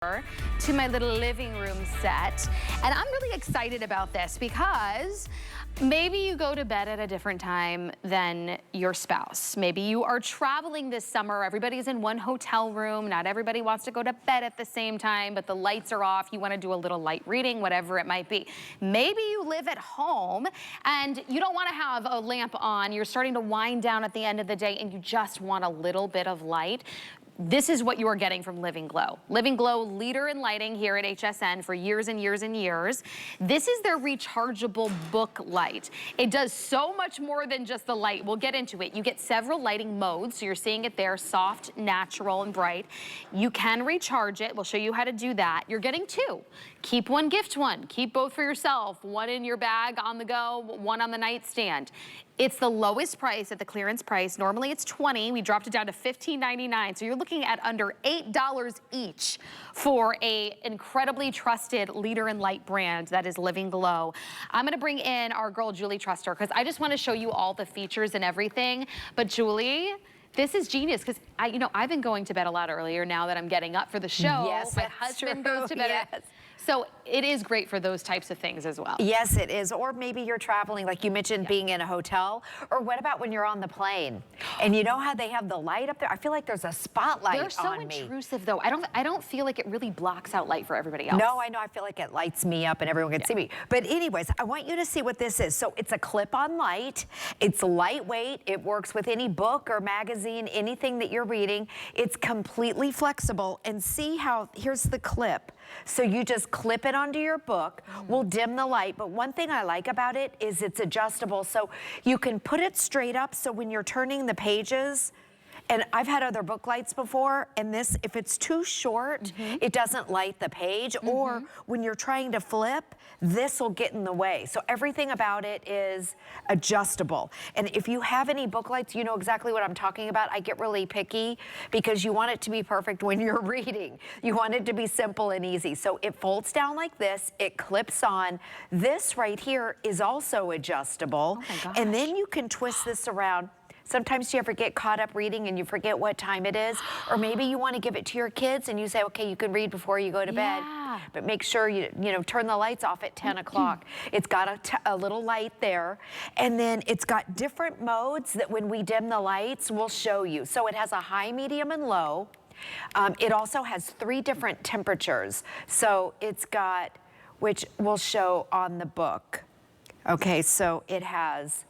to my little living room set. And I'm really excited about this because maybe you go to bed at a different time than your spouse. Maybe you are traveling this summer. Everybody's in one hotel room. Not everybody wants to go to bed at the same time, but the lights are off. You want to do a little light reading, whatever it might be. Maybe you live at home and you don't want to have a lamp on. You're starting to wind down at the end of the day and you just want a little bit of light. This is what you are getting from Living Glow. Living Glow, leader in lighting here at HSN for years and years and years. This is their rechargeable book light. It does so much more than just the light. We'll get into it. You get several lighting modes, so you're seeing it there, soft, natural, and bright. You can recharge it. We'll show you how to do that. You're getting two. Keep one, gift one. Keep both for yourself. One in your bag on the go, one on the nightstand. It's the lowest price at the clearance price. Normally it's $20. We dropped it down to $15.99. So you're looking at under $8 each for a incredibly trusted leader in light brand that is Living Glow. I'm gonna bring in our girl, Julie Truster, because I just wanna show you all the features and everything. But Julie, this is genius because I've been going to bed a lot earlier now that I'm getting up for the show. Yes, my husband goes to bed. Yes. So it is great for those types of things as well. Yes, it is. Or maybe you're traveling, like you mentioned, being in a hotel. Or what about when you're on the plane? And you know how they have the light up there? I feel like there's a spotlight on me. They're so intrusive though. I don't feel like it really blocks out light for everybody else. No, I know. I feel like it lights me up and everyone can see me. But anyways, I want you to see what this is. So it's a clip-on light. It's lightweight. It works with any book or magazine, anything that you're reading. It's completely flexible. And see how, here's the clip. So you just clip it onto your book. We'll dim the light, but one thing I like about it is it's adjustable. So you can put it straight up, so when you're turning the pages, and I've had other book lights before, and this, if it's too short, it doesn't light the page, or when you're trying to flip, this will get in the way. So everything about it is adjustable. And if you have any book lights, you know exactly what I'm talking about. I get really picky because you want it to be perfect when you're reading. You want it to be simple and easy. So it folds down like this, it clips on. This right here is also adjustable. Oh my gosh. And then you can twist this around. Sometimes you ever get caught up reading and you forget what time it is, or maybe you want to give it to your kids and you say, okay, you can read before you go to bed, but make sure you turn the lights off at 10 o'clock. It's got a little light there, and then it's got different modes that when we dim the lights, we'll show you. So it has a high, medium, and low. It also has 3 different temperatures. So it's got, which we'll show on the book. Okay, so it has,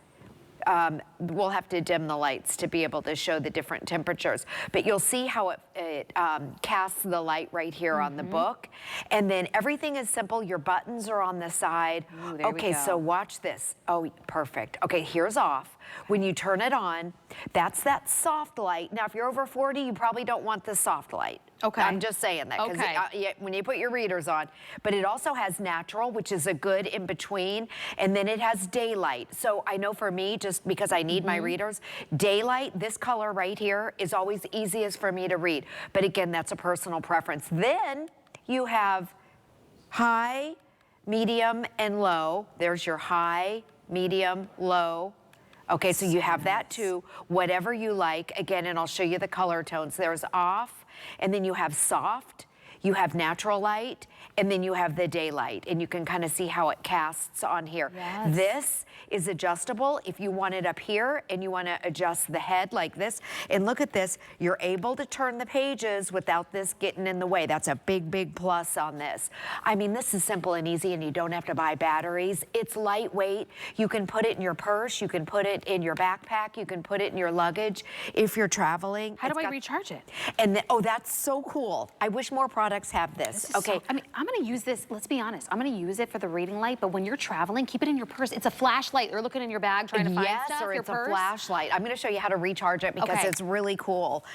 we'll have to dim the lights to be able to show the different temperatures. But you'll see how it casts the light right here on the book. And then everything is simple. Your buttons are on the side. Ooh, there we go. So watch this. Oh, perfect. Okay, here's off. When you turn it on, that's that soft light. Now, if you're over 40, you probably don't want the soft light. Okay. I'm just saying that because when you put your readers on. But it also has natural, which is a good in between, and then it has daylight. So I know for me, just because I need my readers, daylight, this color right here, is always easiest for me to read. But again, that's a personal preference. Then you have high, medium, and low. There's your high, medium, low. Okay, so you have that too, whatever you like. Again, and I'll show you the color tones. There's off, and then you have soft, you have natural light, and then you have the daylight, and you can kind of see how it casts on here. Yes. This is adjustable if you want it up here and you want to adjust the head like this. And look at this, you're able to turn the pages without this getting in the way. That's a big, big plus on this. I mean, this is simple and easy, and you don't have to buy batteries. It's lightweight. You can put it in your purse, you can put it in your backpack, you can put it in your luggage if you're traveling. How do I recharge it? And oh, that's so cool. I wish more products have this. Okay. I mean, I'm gonna use this, let's be honest, I'm gonna use it for the reading light, but when you're traveling, keep it in your purse. It's a flashlight. They're looking in your bag trying to find stuff, or your it's purse. a flashlight. I'm gonna show you how to recharge it because it's really cool,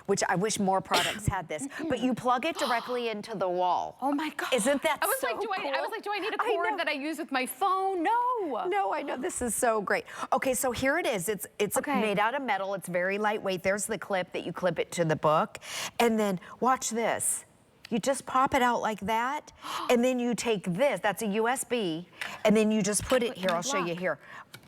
which I wish more products had this. But you plug it directly into the wall. Oh my God. Isn't that so cool? I was like, do I need a cord that I use with my phone? No. No, I know, this is so great. Okay, so here it is. It's made out of metal. It's very lightweight. There's the clip that you clip it to the book. And then watch this. You just pop it out like that, and then you take this, that's a USB, and then you just put it, here, I'll show you here,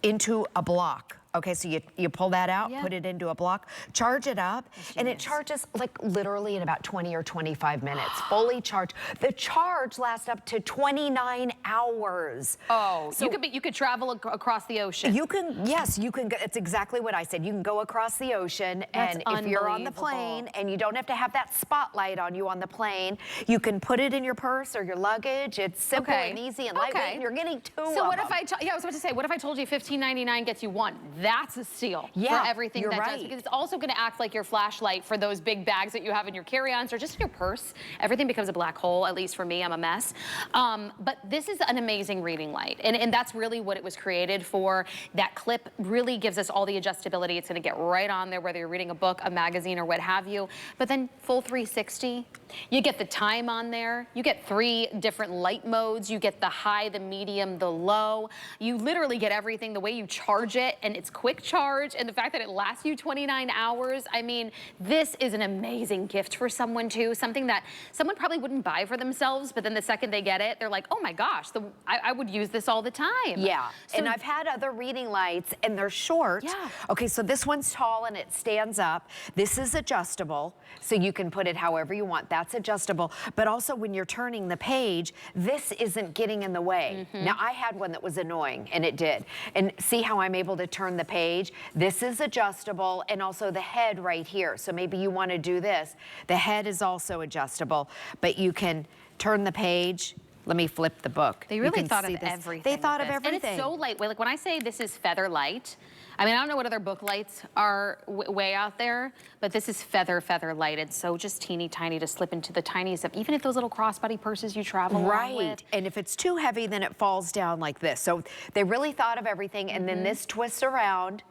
into a block. Okay, so you pull that out, put it into a block, charge it up, and it charges like literally in about 20 or 25 minutes, fully charged. The charge lasts up to 29 hours. Oh, so you could travel across the ocean. You can, yes, you can. It's exactly what I said. You can go across the ocean, and if you're on the plane and you don't have to have that spotlight on you on the plane, you can put it in your purse or your luggage. It's simple and easy and lightweight, and you're getting two So what of if I was about to say, what if I told you $15.99 gets you one? That's a steal for everything that does, because it's also going to act like your flashlight for those big bags that you have in your carry-ons or just in your purse. Everything becomes a black hole, at least for me. I'm a mess. But this is an amazing reading light, and that's really what it was created for. That clip really gives us all the adjustability. It's going to get right on there, whether you're reading a book, a magazine, or what have you. But then full 360. You get the time on there. You get 3 different light modes. You get the high, the medium, the low. You literally get everything, the way you charge it, and it's quick charge, and the fact that it lasts you 29 hours. I mean, this is an amazing gift for someone too, something that someone probably wouldn't buy for themselves, but then the second they get it, they're like, oh my gosh, I would use this all the time. Yeah, so, and I've had other reading lights, and they're short. Okay, so this one's tall and it stands up. This is adjustable, so you can put it however you want. That's adjustable, but also when you're turning the page, this isn't getting in the way. Now, I had one that was annoying, and it did. And see how I'm able to turn the page? This is adjustable, and also the head right here. So maybe you want to do this. The head is also adjustable, but you can turn the page. Let me flip the book. They really thought of everything. They thought of everything. And it's so lightweight. Like when I say this is feather light, I mean, I don't know what other book lights are way out there, but this is feather light. It's so just teeny tiny to slip into the tiniest of, even if those little crossbody purses you travel around with. And if it's too heavy, then it falls down like this. So they really thought of everything, and then this twists around.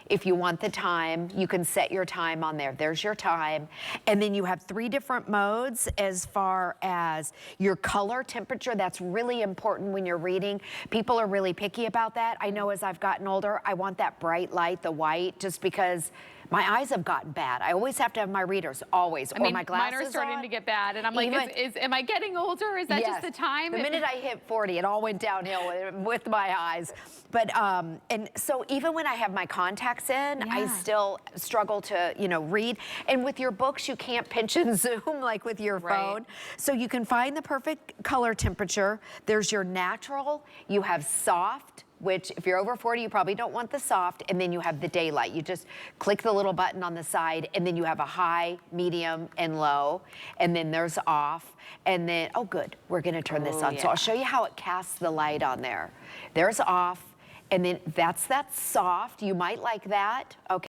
If you want the time, you can set your time on there. There's your time. And then you have 3 different modes as far as your color temperature. That's really important when you're reading. People are really picky about that. I know as I've gotten older, I want that bright light, the white, just because my eyes have gotten bad. I always have to have my readers, always, or my glasses mine are starting to get bad, and I'm like, am I getting older? Is that just the time? The minute I hit 40, it all went downhill with my eyes. But, and so even when I have my contacts in, I still struggle to, read. And with your books, you can't pinch and zoom like with your phone. So you can find the perfect color temperature. There's your natural, you have soft, which if you're over 40, you probably don't want the soft, and then you have the daylight. You just click the little button on the side, and then you have a high, medium, and low, and then there's off, and then, oh good, we're gonna turn this on. So I'll show you how it casts the light on there. There's off, and then that's that soft. You might like that, okay?